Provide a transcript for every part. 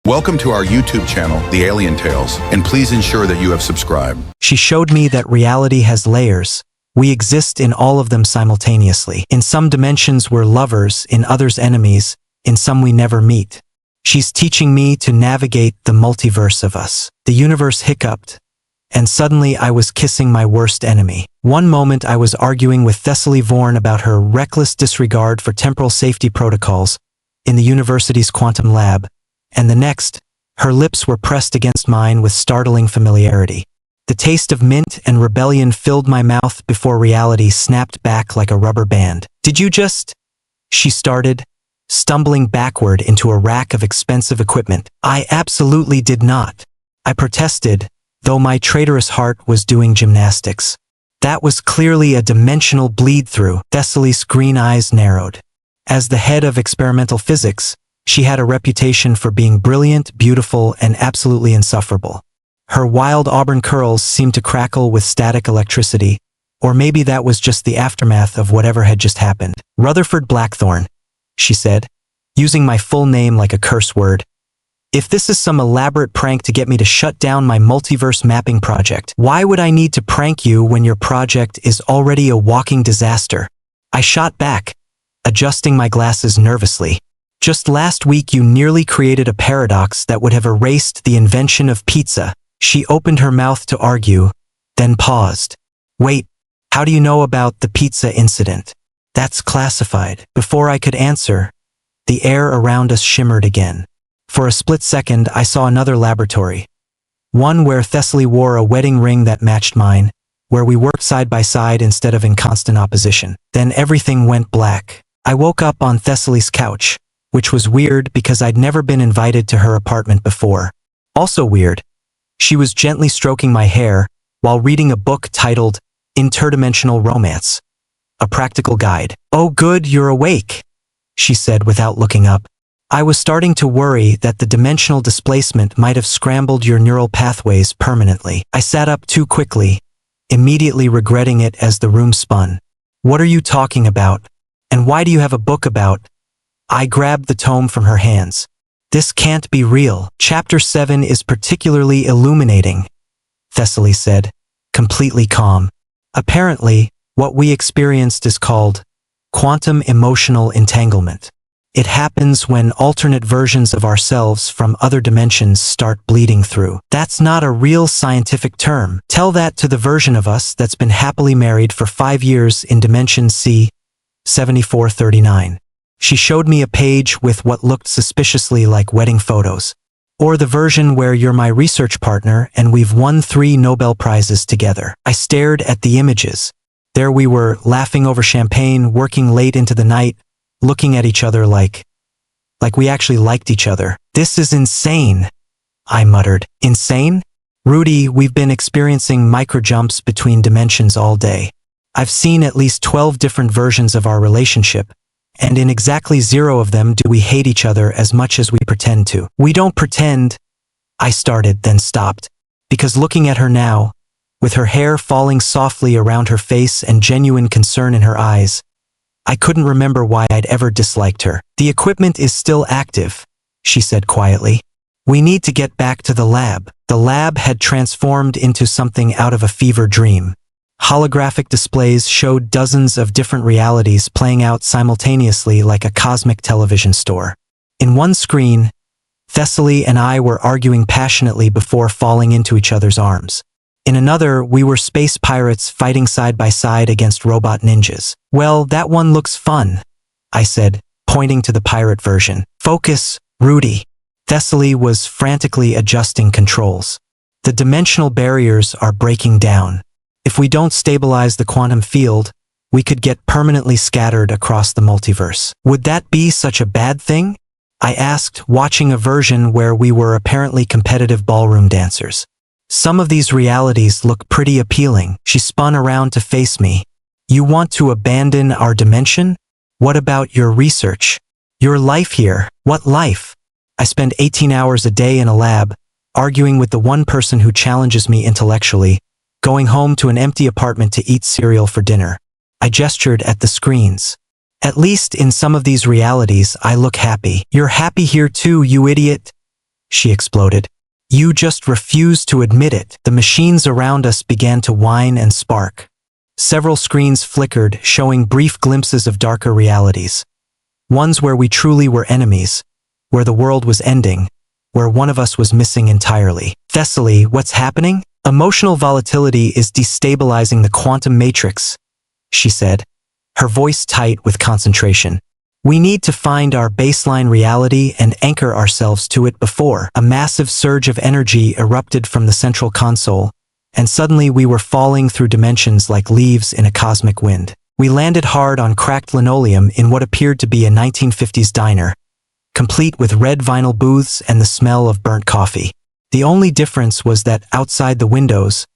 Welcome to our YouTube channel, The Alien Tales, and please ensure that you have subscribed. She showed me that reality has layers. We exist in all of them simultaneously. In some dimensions we're lovers, in others enemies, in some we never meet. She's teaching me to navigate the multiverse of us. The universe hiccuped, and suddenly I was kissing my worst enemy. One moment I was arguing with Thessaly Vorn about her reckless disregard for temporal safety protocols in the university's quantum lab, and the next, her lips were pressed against mine with startling familiarity. The taste of mint and rebellion filled my mouth before reality snapped back like a rubber band. "Did you just?" she started, stumbling backward into a rack of expensive equipment. "I absolutely did not," I protested, though my traitorous heart was doing gymnastics. That was clearly a dimensional bleed-through. Thessaly's green eyes narrowed. As the head of experimental physics, she had a reputation for being brilliant, beautiful, and absolutely insufferable. Her wild auburn curls seemed to crackle with static electricity, or maybe that was just the aftermath of whatever had just happened. "Rutherford Blackthorne," she said, using my full name like a curse word. "If this is some elaborate prank to get me to shut down my multiverse mapping project, why would I need to prank you when your project is already a walking disaster?" I shot back, adjusting my glasses nervously. "Just last week you nearly created a paradox that would have erased the invention of pizza." She opened her mouth to argue, then paused. "Wait, how do you know about the pizza incident? That's classified." Before I could answer, the air around us shimmered again. For a split second I saw another laboratory. One where Thessaly wore a wedding ring that matched mine, where we worked side by side instead of in constant opposition. Then everything went black. I woke up on Thessaly's couch, which was weird because I'd never been invited to her apartment before. Also weird, she was gently stroking my hair while reading a book titled Interdimensional Romance, a practical guide. "Oh good, you're awake," she said without looking up. "I was starting to worry that the dimensional displacement might have scrambled your neural pathways permanently." I sat up too quickly, immediately regretting it as the room spun. "What are you talking about? And why do you have a book about?" I grabbed the tome from her hands. "This can't be real." "Chapter 7 is particularly illuminating," Thessaly said, completely calm. "Apparently, what we experienced is called quantum emotional entanglement. It happens when alternate versions of ourselves from other dimensions start bleeding through. That's not a real scientific term. Tell that to the version of us that's been happily married for 5 years in dimension C, 7439. She showed me a page with what looked suspiciously like wedding photos. "Or the version where you're my research partner and we've won 3 Nobel Prizes together." I stared at the images. There we were, laughing over champagne, working late into the night, looking at each other like we actually liked each other. "This is insane," I muttered. "Insane? Rudy, we've been experiencing microjumps between dimensions all day. I've seen at least 12 different versions of our relationship, and in exactly 0 of them do we hate each other as much as we pretend to." "We don't pretend," I started, then stopped, because looking at her now, with her hair falling softly around her face and genuine concern in her eyes, I couldn't remember why I'd ever disliked her. "The equipment is still active," she said quietly. "We need to get back to the lab." The lab had transformed into something out of a fever dream. Holographic displays showed dozens of different realities playing out simultaneously like a cosmic television store. In one screen, Thessaly and I were arguing passionately before falling into each other's arms. In another, we were space pirates fighting side by side against robot ninjas. "Well, that one looks fun," I said, pointing to the pirate version. "Focus, Rudy." Thessaly was frantically adjusting controls. "The dimensional barriers are breaking down. If we don't stabilize the quantum field, we could get permanently scattered across the multiverse." "Would that be such a bad thing?" I asked, watching a version where we were apparently competitive ballroom dancers. "Some of these realities look pretty appealing." She spun around to face me. "You want to abandon our dimension? What about your research? Your life here?" "What life? I spend 18 hours a day in a lab, arguing with the one person who challenges me intellectually, going home to an empty apartment to eat cereal for dinner." I gestured at the screens. "At least in some of these realities I look happy." "You're happy here too, you idiot," she exploded. You just refuse to admit it. The machines around us began to whine and spark. Several screens flickered, showing brief glimpses of darker realities. Ones where we truly were enemies, where the world was ending, where one of us was missing entirely. Thessaly, what's happening? Emotional volatility is destabilizing the quantum matrix, she said, her voice tight with concentration. We need to find our baseline reality and anchor ourselves to it before. A massive surge of energy erupted from the central console, and suddenly we were falling through dimensions like leaves in a cosmic wind. We landed hard on cracked linoleum in what appeared to be a 1950s diner, complete with red vinyl booths and the smell of burnt coffee. The only difference was that outside the windows,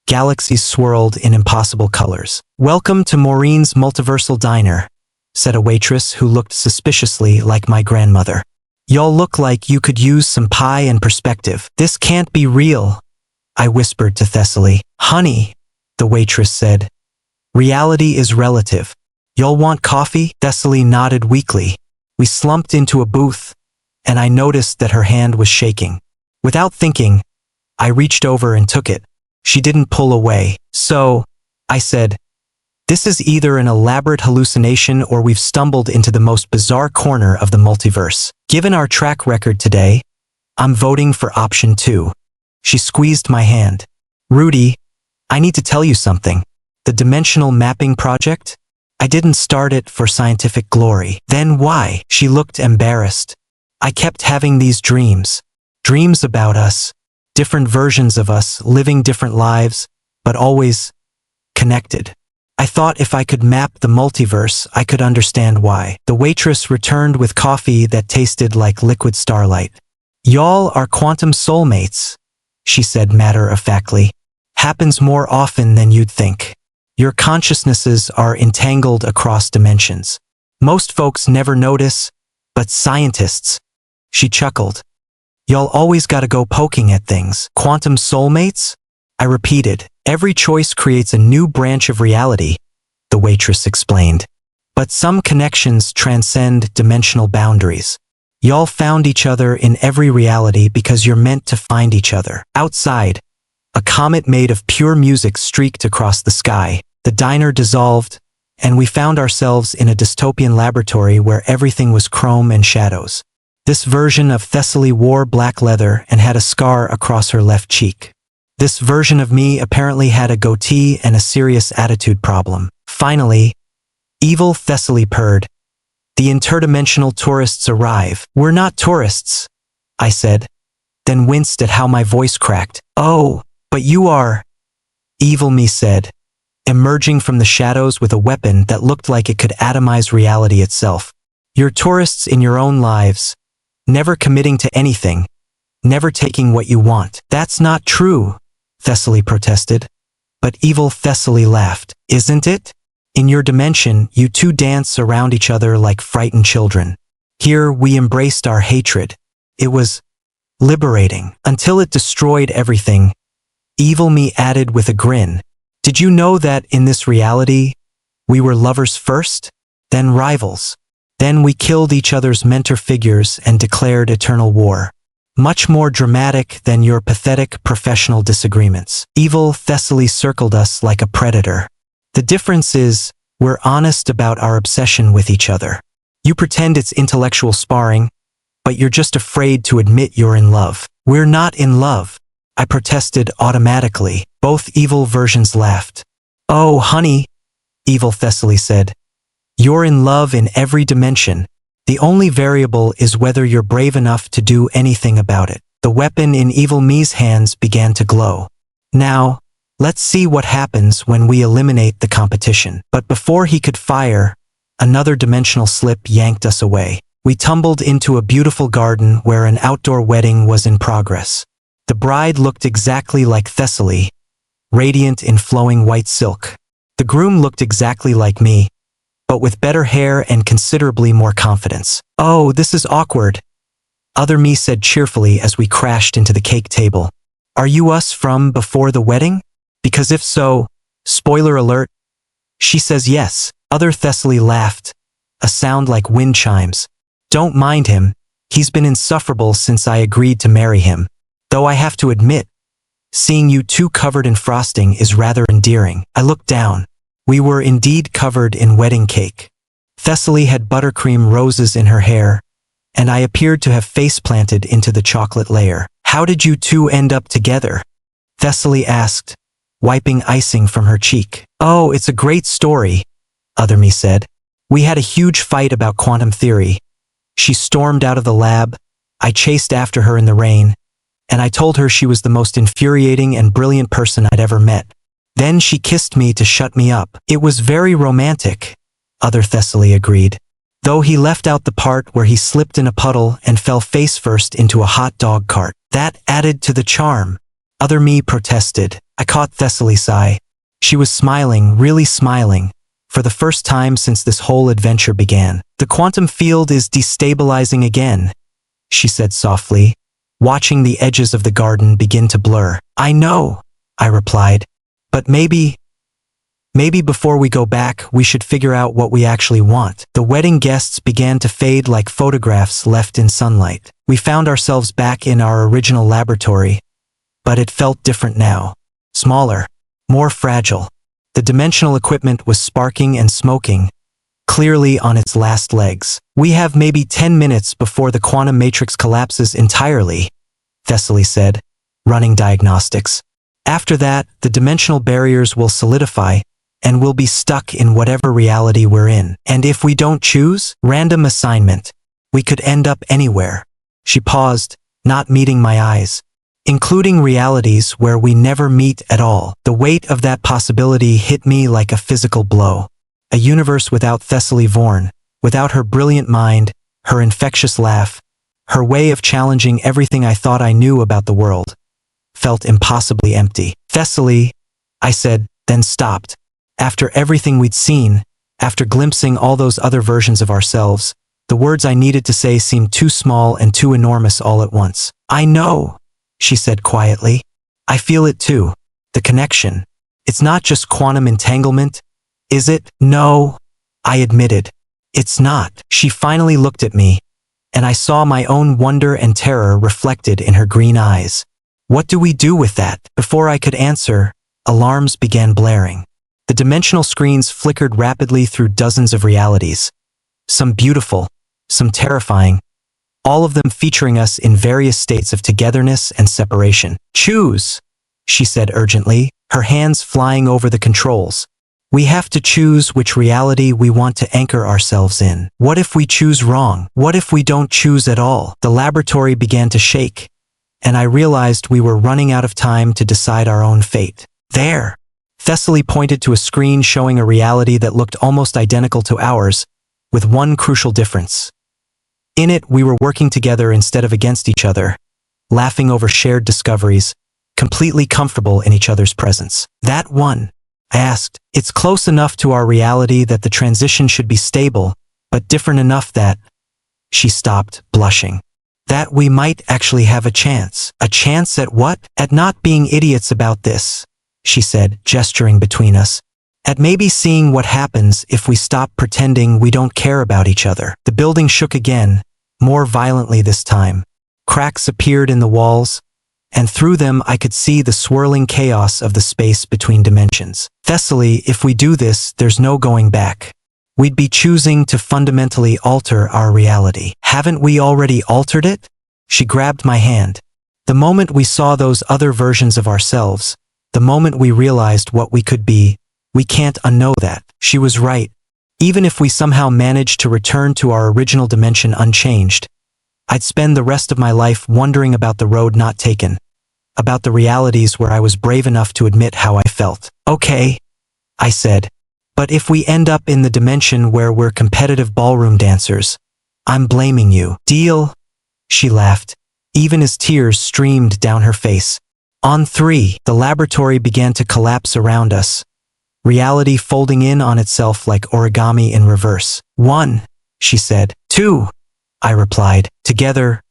galaxies swirled in impossible colors. "Welcome to Maureen's multiversal diner," said a waitress who looked suspiciously like my grandmother. "Y'all look like you could use some pie and perspective. This can't be real," I whispered to Thessaly. "Honey," the waitress said, "reality is relative. Y'all want coffee?" Thessaly nodded weakly. We slumped into a booth, and I noticed that her hand was shaking. Without thinking, I reached over and took it. She didn't pull away. "So," I said, "this is either an elaborate hallucination or we've stumbled into the most bizarre corner of the multiverse. Given our track record today, I'm voting for option 2. She squeezed my hand. "Rudy, I need to tell you something. The dimensional mapping project? I didn't start it for scientific glory." "Then why?" She looked embarrassed. "I kept having these dreams. Dreams about us. Different versions of us, living different lives, but always connected. I thought if I could map the multiverse, I could understand why." The waitress returned with coffee that tasted like liquid starlight. "Y'all are quantum soulmates," she said matter-of-factly. "Happens more often than you'd think. Your consciousnesses are entangled across dimensions. Most folks never notice, but scientists." She chuckled. "Y'all always gotta go poking at things." "Quantum soulmates?" I repeated. "Every choice creates a new branch of reality," the waitress explained. "But some connections transcend dimensional boundaries. Y'all found each other in every reality because you're meant to find each other." Outside, a comet made of pure music streaked across the sky. The diner dissolved, and we found ourselves in a dystopian laboratory where everything was chrome and shadows. This version of Thessaly wore black leather and had a scar across her left cheek. This version of me apparently had a goatee and a serious attitude problem. Finally, evil Thessaly purred. "The interdimensional tourists arrive." "We're not tourists," I said, then winced at how my voice cracked. "Oh, but you are," evil me said, emerging from the shadows with a weapon that looked like it could atomize reality itself. "You're tourists in your own lives, never committing to anything, never taking what you want." "That's not true," Thessaly protested. But evil Thessaly laughed. "Isn't it? In your dimension, you two dance around each other like frightened children. Here, we embraced our hatred. It was liberating, until it destroyed everything," evil me added with a grin. "Did you know that in this reality, we were lovers first, then rivals? Then we killed each other's mentor figures and declared eternal war. Much more dramatic than your pathetic professional disagreements." Evil Thessaly circled us like a predator. "The difference is, we're honest about our obsession with each other. You pretend it's intellectual sparring, but you're just afraid to admit you're in love." "We're not in love," I protested automatically. Both evil versions laughed. "Oh, honey," evil Thessaly said. "You're in love in every dimension. The only variable is whether you're brave enough to do anything about it." The weapon in evil me's hands began to glow. "Now, let's see what happens when we eliminate the competition." But before he could fire, another dimensional slip yanked us away. We tumbled into a beautiful garden where an outdoor wedding was in progress. The bride looked exactly like Thessaly, radiant in flowing white silk. The groom looked exactly like me, but with better hair and considerably more confidence. "Oh, this is awkward," other me said cheerfully as we crashed into the cake table. "Are you us from before the wedding? Because if so, spoiler alert." She says yes. Other Thessaly laughed, a sound like wind chimes. "Don't mind him. He's been insufferable since I agreed to marry him. Though I have to admit, seeing you two covered in frosting is rather endearing. I looked down. We were indeed covered in wedding cake. Thessaly had buttercream roses in her hair, and I appeared to have face-planted into the chocolate layer. How did you two end up together? Thessaly asked, wiping icing from her cheek. Oh, it's a great story, Other Me said. We had a huge fight about quantum theory. She stormed out of the lab. I chased after her in the rain, and I told her she was the most infuriating and brilliant person I'd ever met. Then she kissed me to shut me up. It was very romantic, Other Thessaly agreed, though he left out the part where he slipped in a puddle and fell face first into a hot dog cart. That added to the charm. Other Me protested. I caught Thessaly's eye. She was smiling, really smiling, for the first time since this whole adventure began. The quantum field is destabilizing again, she said softly, watching the edges of the garden begin to blur. I know, I replied, but maybe before we go back, we should figure out what we actually want. The wedding guests began to fade like photographs left in sunlight. We found ourselves back in our original laboratory, but it felt different now. Smaller, more fragile. The dimensional equipment was sparking and smoking, clearly on its last legs. We have maybe 10 minutes before the quantum matrix collapses entirely, Thessaly said, running diagnostics. After that, the dimensional barriers will solidify, and we'll be stuck in whatever reality we're in. And if we don't choose, random assignment, we could end up anywhere. She paused, not meeting my eyes. Including realities where we never meet at all. The weight of that possibility hit me like a physical blow. A universe without Thessaly Vorn, without her brilliant mind, her infectious laugh, her way of challenging everything I thought I knew about the world, felt impossibly empty. Thessaly, I said, then stopped. After everything we'd seen, after glimpsing all those other versions of ourselves, the words I needed to say seemed too small and too enormous all at once. I know, she said quietly. I feel it too. The connection. It's not just quantum entanglement, is it? No, I admitted. It's not. She finally looked at me, and I saw my own wonder and terror reflected in her green eyes. What do we do with that? Before I could answer, alarms began blaring. The dimensional screens flickered rapidly through dozens of realities. Some beautiful, some terrifying, all of them featuring us in various states of togetherness and separation. Choose, she said urgently, her hands flying over the controls. We have to choose which reality we want to anchor ourselves in. What if we choose wrong? What if we don't choose at all? The laboratory began to shake, and I realized we were running out of time to decide our own fate. There! Thessaly pointed to a screen showing a reality that looked almost identical to ours, with one crucial difference. In it, we were working together instead of against each other, laughing over shared discoveries, completely comfortable in each other's presence. That one, I asked. It's close enough to our reality that the transition should be stable, but different enough that... She stopped, blushing. That we might actually have a chance. A chance at what? At not being idiots about this, she said, gesturing between us. At maybe seeing what happens if we stop pretending we don't care about each other. The building shook again, more violently this time. Cracks appeared in the walls, and through them I could see the swirling chaos of the space between dimensions. Thessaly, if we do this, there's no going back. We'd be choosing to fundamentally alter our reality. Haven't we already altered it? She grabbed my hand. The moment we saw those other versions of ourselves, the moment we realized what we could be, we can't unknow that. She was right. Even if we somehow managed to return to our original dimension unchanged, I'd spend the rest of my life wondering about the road not taken, about the realities where I was brave enough to admit how I felt. Okay, I said, but if we end up in the dimension where we're competitive ballroom dancers, I'm blaming you. Deal? She laughed, even as tears streamed down her face. On 3, the laboratory began to collapse around us, reality folding in on itself like origami in reverse. 1, she said. 2, I replied. Together,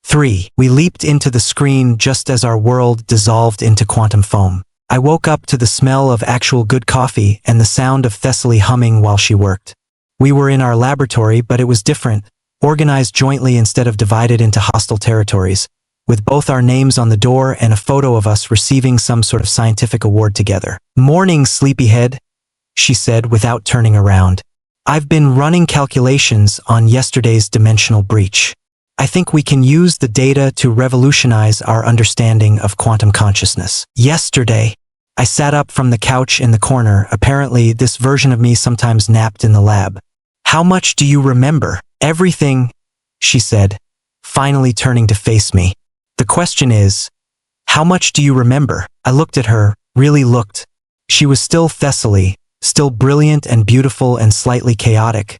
3. We leaped into the screen just as our world dissolved into quantum foam. I woke up to the smell of actual good coffee and the sound of Thessaly humming while she worked. We were in our laboratory, but it was different, organized jointly instead of divided into hostile territories, with both our names on the door and a photo of us receiving some sort of scientific award together. "Morning, sleepyhead," she said without turning around. "I've been running calculations on yesterday's dimensional breach. I think we can use the data to revolutionize our understanding of quantum consciousness." Yesterday, I sat up from the couch in the corner. Apparently, this version of me sometimes napped in the lab. "How much do you remember?" "Everything," she said, finally turning to face me. "The question is, how much do you remember?" I looked at her, really looked. She was still Thessaly, still brilliant and beautiful and slightly chaotic,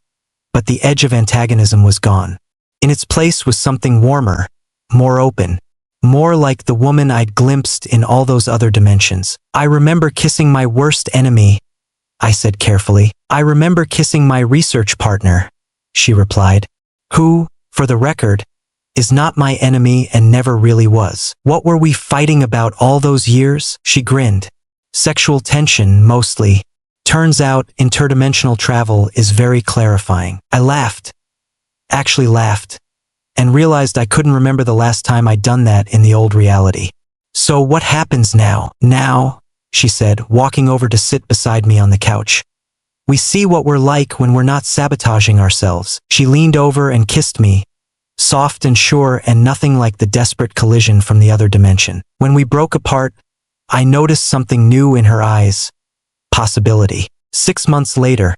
but the edge of antagonism was gone. In its place was something warmer, more open, more like the woman I'd glimpsed in all those other dimensions. "I remember kissing my worst enemy," I said carefully. "I remember kissing my research partner," she replied, "who, for the record, is not my enemy and never really was." "What were we fighting about all those years?" She grinned. "Sexual tension, mostly. Turns out interdimensional travel is very clarifying." I laughed, actually laughed, and realized I couldn't remember the last time I'd done that in the old reality. "So what happens now?" "Now," she said, walking over to sit beside me on the couch, "we see what we're like when we're not sabotaging ourselves." She leaned over and kissed me, soft and sure and nothing like the desperate collision from the other dimension. When we broke apart, I noticed something new in her eyes. Possibility. 6 months later,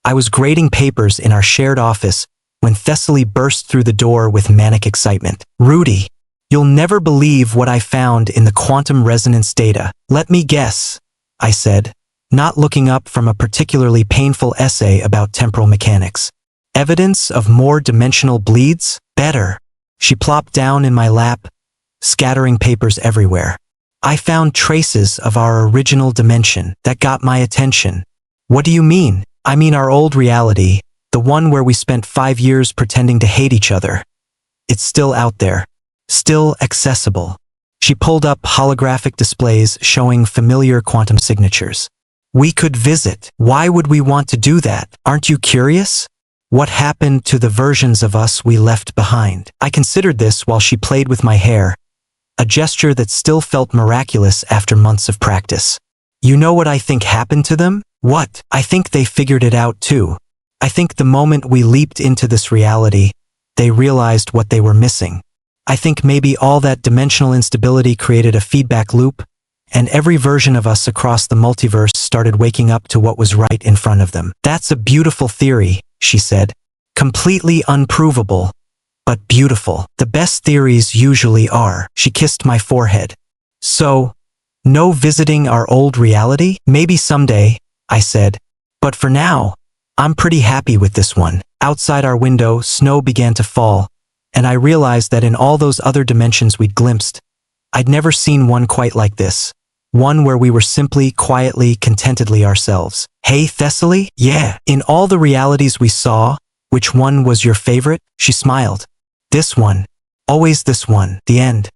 I was grading papers in our shared office when Thessaly burst through the door with manic excitement. "Rudy, you'll never believe what I found in the quantum resonance data." "Let me guess," I said, not looking up from a particularly painful essay about temporal mechanics. "Evidence of more dimensional bleeds? Better." She plopped down in my lap, scattering papers everywhere. "I found traces of our original dimension that got my attention." "What do you mean?" "I mean our old reality, the one where we spent 5 years pretending to hate each other. It's still out there, still accessible." She pulled up holographic displays showing familiar quantum signatures. "We could visit." "Why would we want to do that? Aren't you curious? What happened to the versions of us we left behind?" I considered this while she played with my hair, a gesture that still felt miraculous after months of practice. "You know what I think happened to them?" "What?" "I think they figured it out too. I think the moment we leaped into this reality, they realized what they were missing. I think maybe all that dimensional instability created a feedback loop, and every version of us across the multiverse started waking up to what was right in front of them." "That's a beautiful theory," she said. "Completely unprovable, but beautiful. The best theories usually are." She kissed my forehead. "So, no visiting our old reality?" "Maybe someday," I said. "But for now, I'm pretty happy with this one." Outside our window, snow began to fall, and I realized that in all those other dimensions we'd glimpsed, I'd never seen one quite like this. One where we were simply, quietly, contentedly ourselves. "Hey, Thessaly?" "Yeah." "In all the realities we saw, which one was your favorite?" She smiled. "This one. Always this one." The end.